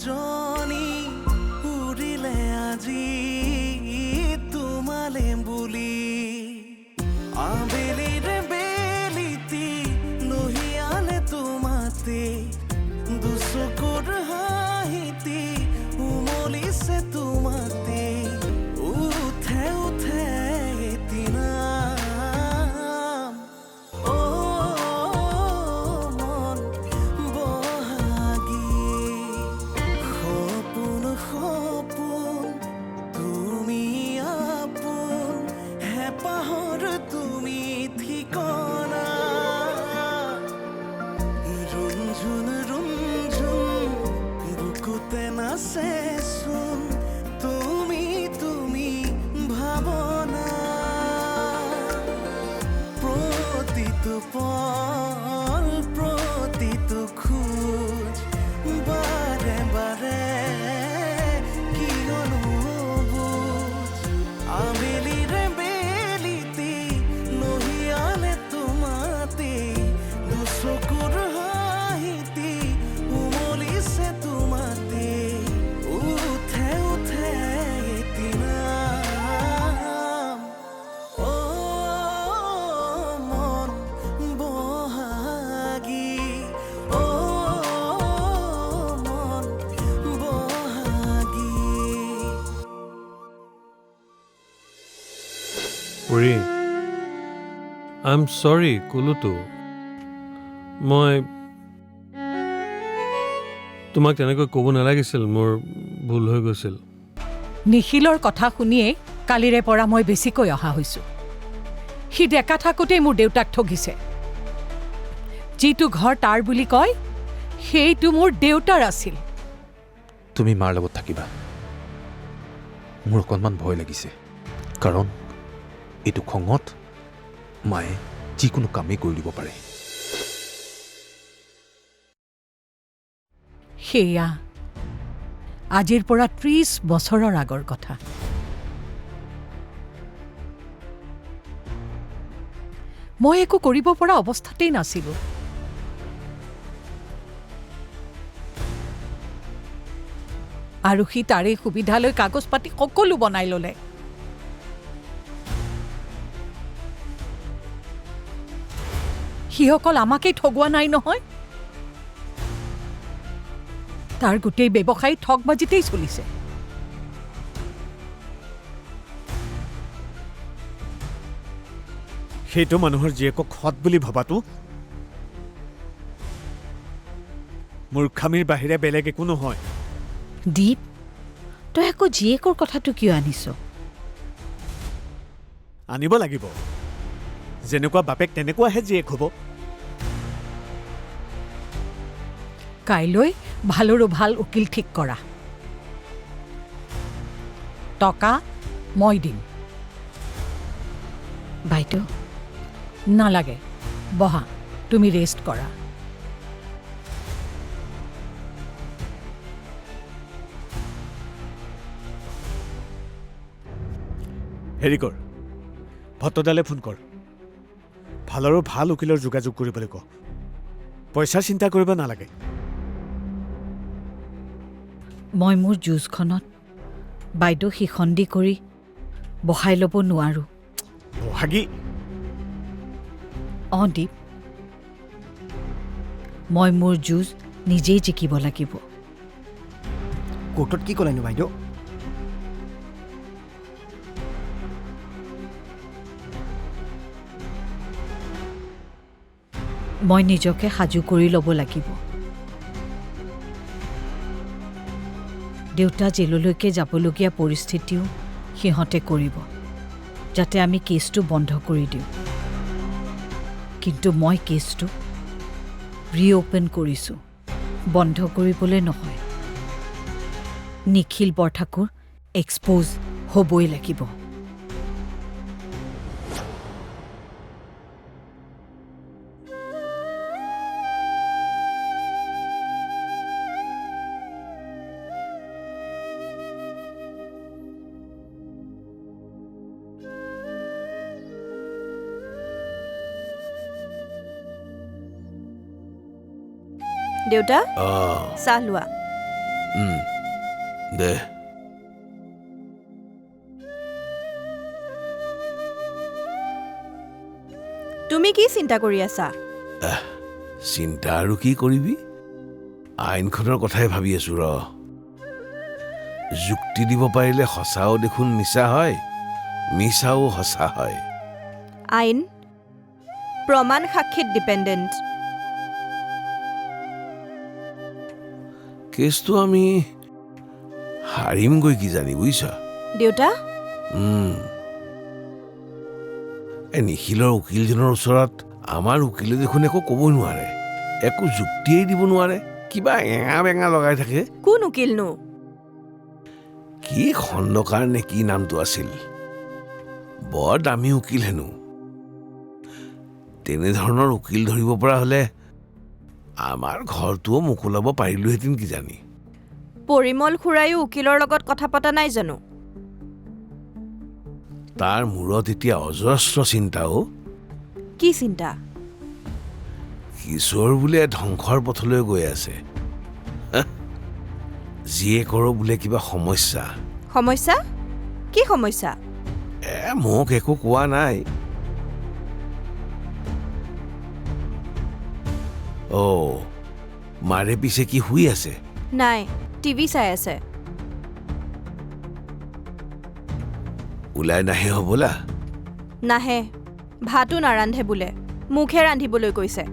জনী উৰিলে আজি তোমালে বুলি আবেলিৰে বেলিতি লহিয়ালে তোমাতে দুচকুৰ হাঁহিতি উমলিছে তোমাতে উঠে উঠে এদিনা মন বহাগী সপোন সপোন তুমি আপোন হেঁপাহৰ তুমি ঠিকনা ৰুমঝুন ৰুমঝুন বুকুতে নাচেচোন তুমি তুমি ভাৱনা প্ৰতিটো পল প্ৰতিটো খোজ বাৰে বাৰে কিয়নো বুজ আবেলিৰে বেলিতি লহিয়ালে তোমাতে দুচকুৰ হাঁহিতি উমলিছে তোমাতে উঠে উঠে এদিনা মন বহাগী মন বহাগী উৰি আই এম চৰি ক'লোতো মই তোমাক তেনেকৈ ক'ব নালাগিছিল মোৰ ভুল হৈ গৈছিল নিখিলৰ কথা শুনিয়েই কালিৰে পৰা মই বেছিকৈ অহা হৈছোঁ সি ডেকা থাকোঁতেই মোৰ দেউতাক ঠগিছে যিটো ঘৰ তাৰ বুলি কয় সেইটো মোৰ দেউতাৰ আছিল তুমি মাৰ লগত থাকিবা মোৰ অকণমান ভয় লাগিছে কাৰণ এইটো খঙত মায়ে যিকোনো কামেই কৰি দিব পাৰে সেয়া আজিৰ পৰা ৩০ বছৰৰ আগৰ কথা মই একো কৰিব পৰা অৱস্থাতেই নাছিলোঁ আৰু সি তাৰে সুবিধালৈ কাগজ পাতি সকলো বনাই ল'লে সি অকল আমাকেই ঠগোৱা নাই নহয় তাৰ গোটেই ব্যৱসায়ী ঠগবাজিতেই চলিছে সেইটো মানুহৰ জীয়েকক সৎ বুলি ভবাটো মূৰ্খামিৰ বাহিৰে বেলেগ একো নহয় দীপ তই আকৌ জীয়েকৰ কথাটো কিয় আনিছ আনিব লাগিব যেনেকুৱা বাপেক তেনেকুৱাহে জীয়েক হ'ব কাইলৈ ভালৰো ভাল উকিল ঠিক কৰা টকা মই দিম বাইদেউ নালাগে বহা তুমি ৰেষ্ট কৰা হেৰি কৰ ভট্টদালে ফোন কৰ ভালৰো ভাল উকিলৰ যোগাযোগ কৰিবলৈ ক পইচাৰ চিন্তা কৰিব নালাগে মই মোৰ যুঁজখনত বাইদেউ সিখণ্ডি কৰি বহাই ল'ব নোৱাৰোঁ বহাগী দীপ মই মোৰ যুঁজ নিজেই জিকিব লাগিব কোৰ্টত কি ক'লেনো বাইদেউ মই নিজকে সাজু কৰি ল'ব লাগিব দেউতা জেললৈকে যাবলগীয়া পৰিস্থিতিও সিহঁতে কৰিব যাতে আমি কেছটো বন্ধ কৰি দিওঁ কিন্তু মই কেছটো ৰিঅ'পেন কৰিছোঁ বন্ধ কৰিবলৈ নহয় নিখিল বৰঠাকুৰ এক্সপ'জ হ'বই লাগিব দেউতা চাহ লোৱা দে তুমি কি চিন্তা কৰি আছা? চিন্তা আৰু কি কৰিবি আইনখনৰ কথাই ভাবি আছো ৰ যুক্তি দিব পাৰিলে সঁচাও দেখোন মিছা হয় মিছাও সঁচা হয় আইন প্ৰমাণ সাক্ষীত ডিপেণ্ডেণ্ট। কেছটো আমি হাৰিমগৈ কি জানি বুজিছ দেউতা, এই নিখিলৰ উকিলজনৰ ওচৰত আমাৰ উকিলে দেখোন একো ক'বই নোৱাৰে একো যুক্তিয়েই দিব নোৱাৰে কিবা এঙা বেঙা লগাই থাকে কোন উকিলনো? কি খণ্ডকাৰ নে কি নামটো আছিল বৰ দামী উকিল হেনো তেনেধৰণৰ উকিল ধৰিব পৰা হ'লে আমাৰ ঘৰটোও মোকোলাব পাৰিলোহেঁতেন কিজানি পৰিমল খুৰায়ো উকিলৰ লগত কথা পতা নাই জানো? তাৰ মূৰত এতিয়া অজস্ৰ চিন্তাও কি চিন্তা? কিশোৰ বোলে ধ্বংসৰ পথলৈ গৈ আছে জীয়েকৰো বোলে কিবা সমস্যা সমস্যা? কি সমস্যা? মোক একো কোৱা নাই মাৰে পিছে কি শুই আছে? নাই, টিভি চাই আছে। ওলাই নাহে হ'বলা? নাহে, ভাতো নাৰান্ধে বোলে, মুখে ৰান্ধিবলৈ কৈছে।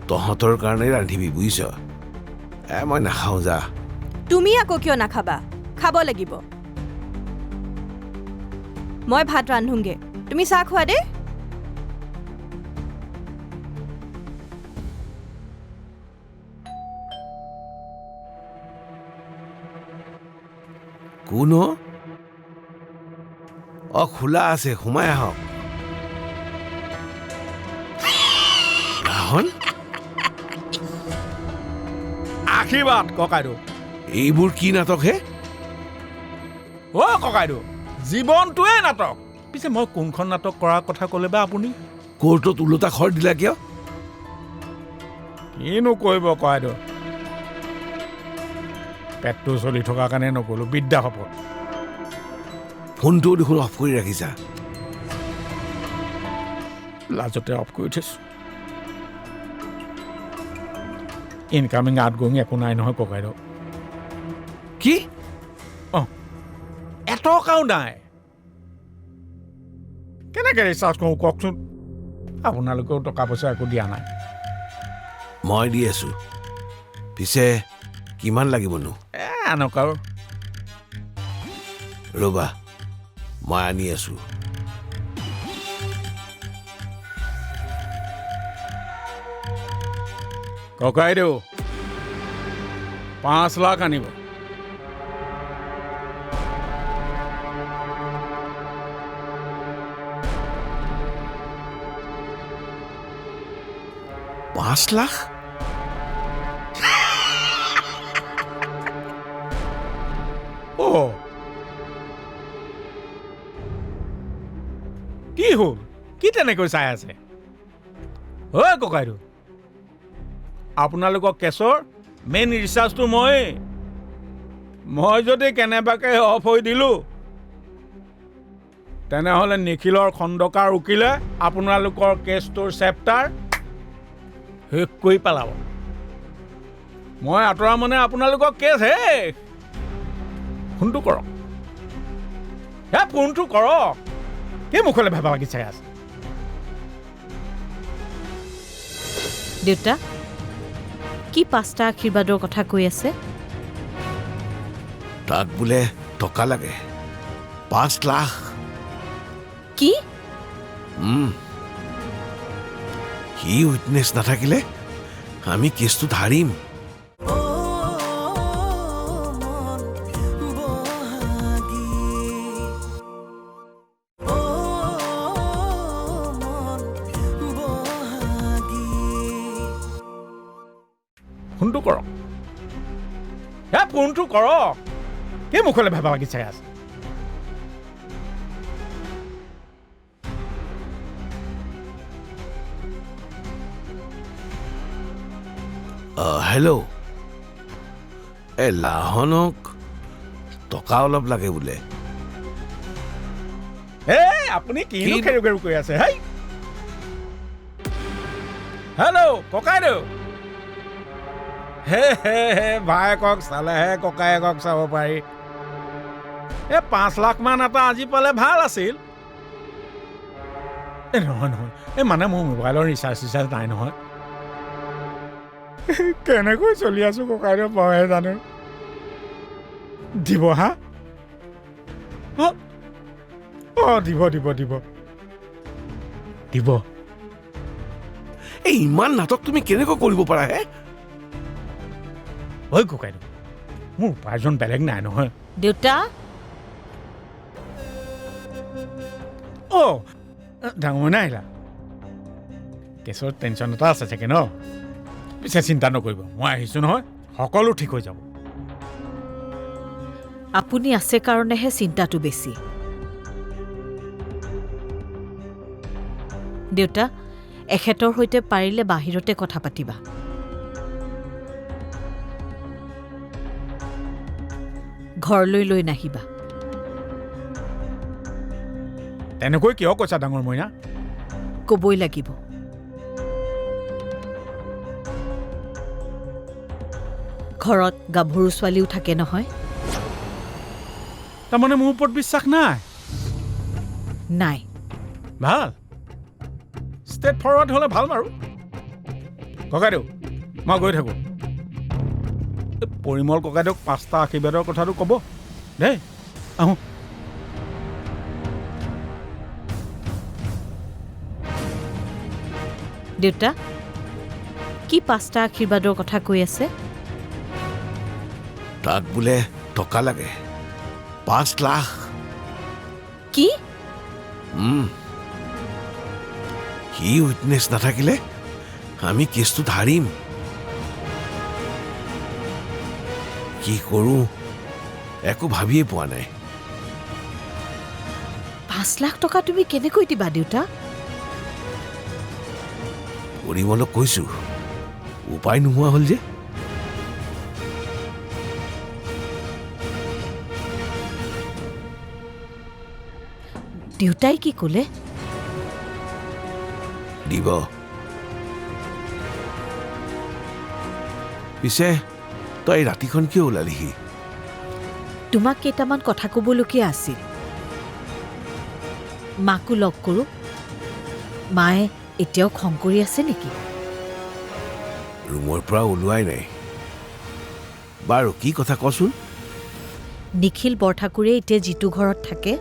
তহঁতৰ কাৰণে ৰান্ধিবি বুজিছ মই নাখাওঁ যা। তুমি আকৌ কিয় নাখাবা? খাব লাগিব। মই ভাত ৰান্ধোংগে, তুমি চাহ খোৱা দে। কোন খোলা আছে সোমাই আহক। ৰাহুল আশীৰ্বাদ ককাইদেউ। এইবোৰ কি নাটক হে? ককাইদেউ জীৱনটোৱে নাটক। পিছে মই কোনখন নাটক কৰাৰ কথা ক'লে বা আপুনি? কোৰ্টত ওলোটা খৰ দিলা কিয়? কিনো কৰিব ককাইদেউ, পেটটো চলি থকাৰ কাৰণে নগ'লো, বিদ্যা শপত। ফোনটোও দেখোন অফ কৰি ৰাখিছা। লাজতে অফ কৰি থৈছো। ইনকামিং আউটগয়িং একো নাই নহয় ককাইদেউ। কি? এটকাও নাই। কেনেকৈ ৰিচাৰ্জ কৰোঁ কওকচোন? আপোনালোকেও টকা পইচা একো দিয়া নাই। মই দি আছো। পিছে কিমান লাগিবনো? এনেকুৱা ৰ'বা মই আনি আছো। ককাইদেউ 5 লাখ আনিব। $5 লাখ? কি হ'ল? কি তেনেকৈ চাই আছে? ককাইদেউ, আপোনালোকৰ কেছৰ মেইন ৰিচাৰ্জটো মই যদি কেনেবাকৈ অফ হৈ দিলোঁ তেনেহ'লে নিখিলৰ খণ্ডকাৰ উকিলে আপোনালোকৰ কেছটোৰ চেপ্টাৰ শেষ কৰি পেলাব। মই আঁতৰা মানে আপোনালোকৰ কেছ শেষ। ফোনটো কৰক, ফোনটো কৰক। কি মুখলৈ ভাবা লাগি চাই আছে? দেউতা, কি 5টা আশীৰ্বাদৰ কথা কৈ আছে? তাক বোলে টকা লাগে 5 লাখ। কি? সি উইটনেছ নাথাকিলে আমি কেছটোত হাৰিম। ফোনটো কৰক, ফোনটো কৰক। কি মুখলৈ ভাবা লাগি চাই আছে? হেল্ল' এই লাহনক টকা অলপ লাগে বোলে আপুনি কিনো খেৰু খেৰু কৰি আছে হেই হেল্ল' ককাইদেউ হে ভায়েকক চালেহে ককায়েকক চাব পাৰি 5 লাখ মান এটা আজি পালে ভাল আছিল নহয় মানে মোৰ মোবাইলৰ ৰিচাৰ্জ নাই নহয় কেনেকৈ চলি আছো ককাইদেউ মইহে জানো দিব হা দিব এই ইমান নাটক তুমি কেনেকৈ কৰিব পাৰা হে ঐ ককাইদেউ মোৰ উপাৰ্জন বেলেগ নাই নহয় দেউতা ডাঙৰ মানে আহিলা কেছৰ টেনশ্যন এটা আছে চাগে ন পিছে চিন্তা নকৰিব মই আহিছোঁ নহয় সকলো ঠিক হৈ যাব আপুনি আছে কাৰণেহে চিন্তাটো বেছি দেউতা এখেতৰ সৈতে পাৰিলে বাহিৰতে কথা পাতিবা ঘৰলৈ লৈ নাহিবা তেনেকৈ কিয় কৈছা ডাঙৰ মইনা ক'বই লাগিব ঘৰত গাভৰু ছোৱালীও থাকে নহয় তাৰমানে মোৰ ওপৰত বিশ্বাস নাই নাই ভাল ষ্টেট ফৰৱাৰ্ড হ'লে ভাল বাৰু ককাইদেউ মই গৈ থাকোঁ পৰিমল ককাইদেউক 5টা আশীৰ্বাদৰ কথাটো ক'ব দেই আহোঁ দেউতা কি 5টা আশীৰ্বাদৰ কথা কৈ আছে তাক বোলে টকা লাগে 5 লাখ কি সি উইটনেছ নাথাকিলে আমি কেছটোত হাৰিম কি কৰোঁ একো ভাবিয়ে পোৱা নাই 5 লাখ টকা তুমি কেনেকৈ দিবা দেউতা পৰিমলক কৈছোঁ উপায় নোহোৱা হ'ল যে দেউতাই কি ক'লে দিব পিছে তই ৰাতিখন কিয় ওলালিহি তোমাক কেইটামান কথা ক'বলগীয়া আছিল মাকো লগ কৰোঁ মায়ে এতিয়াও খং কৰি আছে নেকি ৰুমৰ পৰা ওলোৱাই নাই বাৰু কি কথা কচোন নিখিল বৰঠাকুৰে এতিয়া যিটো ঘৰত থাকে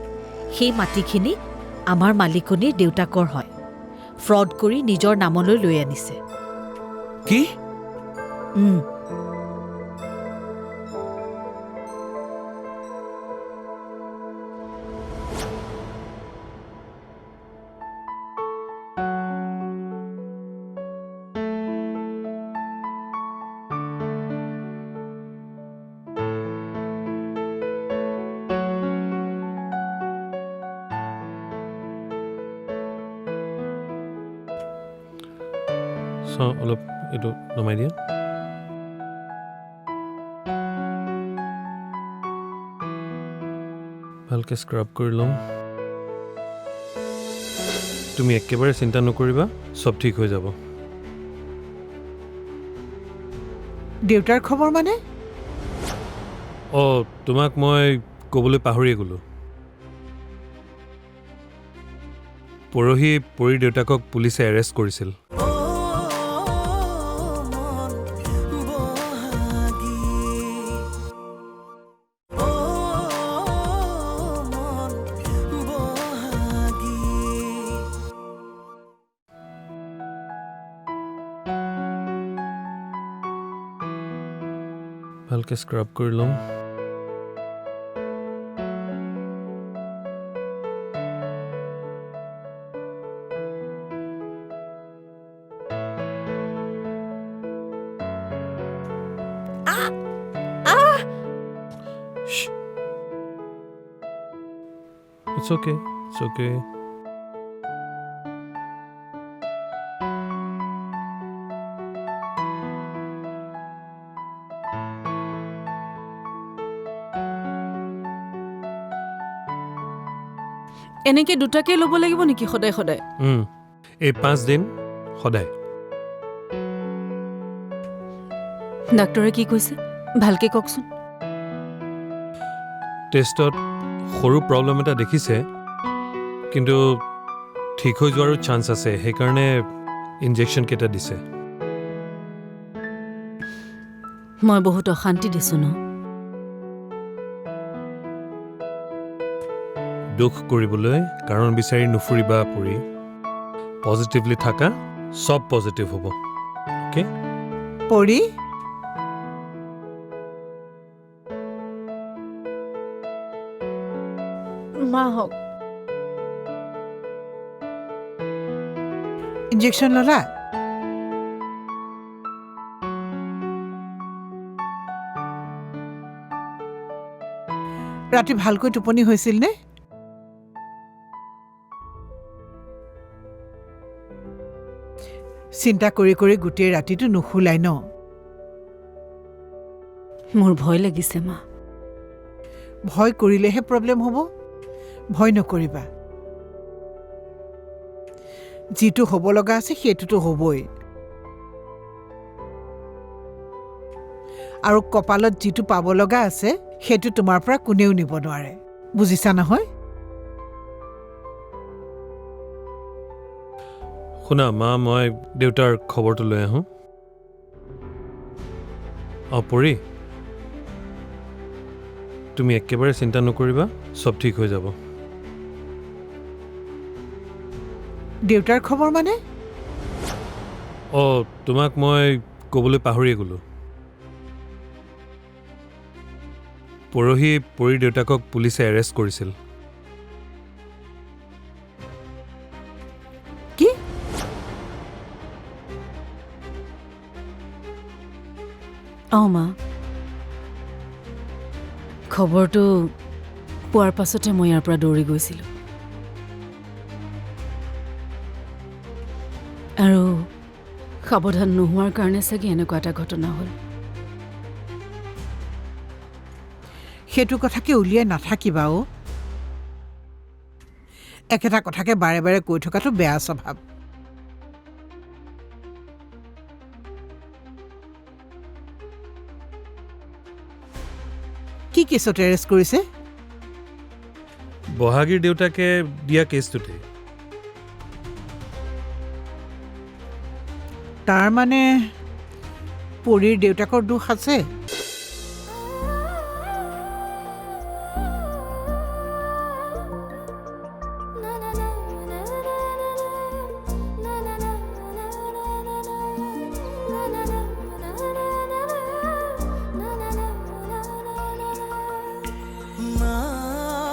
সেই মাটিখিনি আমাৰ মালিকনীৰ দেউতাকৰ হয় ফ্ৰড কৰি নিজৰ নামলৈ লৈ আনিছে কি অলপ এইটো নমাই দিয়া ভালকৈ স্ক্ৰাব কৰি ল'ম তুমি একেবাৰে চিন্তা নকৰিবা চব ঠিক হৈ যাব দেউতাৰ খবৰ মানে তোমাক মই ক'বলৈ পাহৰিয়ে গ'লোঁ পৰহি পৰীৰ দেউতাকক পুলিচে এৰেষ্ট কৰিছিল ভালকৈ স্ক্ৰাব কৰি ল'ম It's okay. It's okay. এনেকে দুটাকে ল'ব লাগিব নেকি সদায় সদায়? এই 5 দিন সদায়। ডাক্তৰে কি কৈছে ভালকে কওকচোন। টেষ্টত সৰু প্ৰব্লেম এটা দেখিছে, কিন্তু ঠিক হৈ যোৱাৰো চান্স আছে, সেইকাৰণে ইনজেকশ্যন কেইটা দিছে। মই বহুত অশান্তি দিছোঁ ন। দুখ কৰিবলৈ কাৰণ বিচাৰি নুফুৰিবা পৰি। পজিটিভলি থাকা, চব পজিটিভ হ'ব। অ'কে? পৰি মা হওক। ইনজেকশ্যন ল'লা? ৰাতি ভালকৈ টোপনি হৈছিল নে? চিন্তা কৰি কৰি গোটেই ৰাতিটো নুশুলাই ন? মোৰ ভয় লাগিছে মা। ভয় কৰিলেহে প্ৰব্লেম হ'ব। ভয় নকৰিবা। যিটো হ'ব লগা আছে সেইটোতো হ'বই, আৰু কপালত যিটো পাব লগা আছে সেইটো তোমাৰ পৰা কোনেও নিব নোৱাৰে। বুজিছা নহয়? শুনা মা, মই দেউতাৰ খবৰটো লৈ আহোঁ। পৰি, তুমি একেবাৰে চিন্তা নকৰিবা, চব ঠিক হৈ যাব। দেউতাৰ খবৰ মানে? তোমাক মই ক'বলৈ পাহৰিয়ে গ'লোঁ। পৰহি পৰীৰ দেউতাকক পুলিচে এৰেষ্ট কৰিছিল। কি? মা, খবৰটো পোৱাৰ পাছতে মই ইয়াৰ পৰা দৌৰি গৈছিলোঁ, আৰু সাৱধান নোহোৱাৰ কাৰণে চাগে এনেকুৱা এটা ঘটনা হ'ল। সেইটো কথাকে উলিয়াই নাথাকিবা অ'। একেটা কথাকে বাৰে বাৰে কৈ থকাটো বেয়া স্বভাৱ। কি কেছত এৰেষ্ট কৰিছে? বহাগীৰ দেউতাকে দিয়া কেছটোতে। তাৰ মানে পৰীৰ দেউতাকৰ দোষ আছে?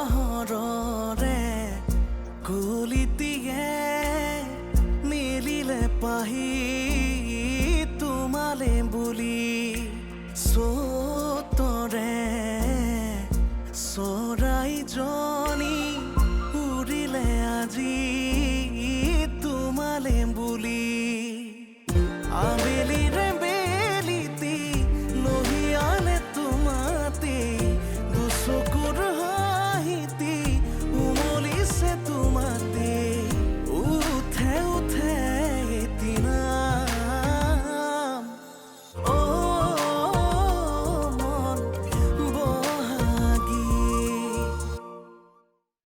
নাহৰৰে কুলিটিয়ে মিলিলে পাহি তোমালে বুলি চতৰে চৰাই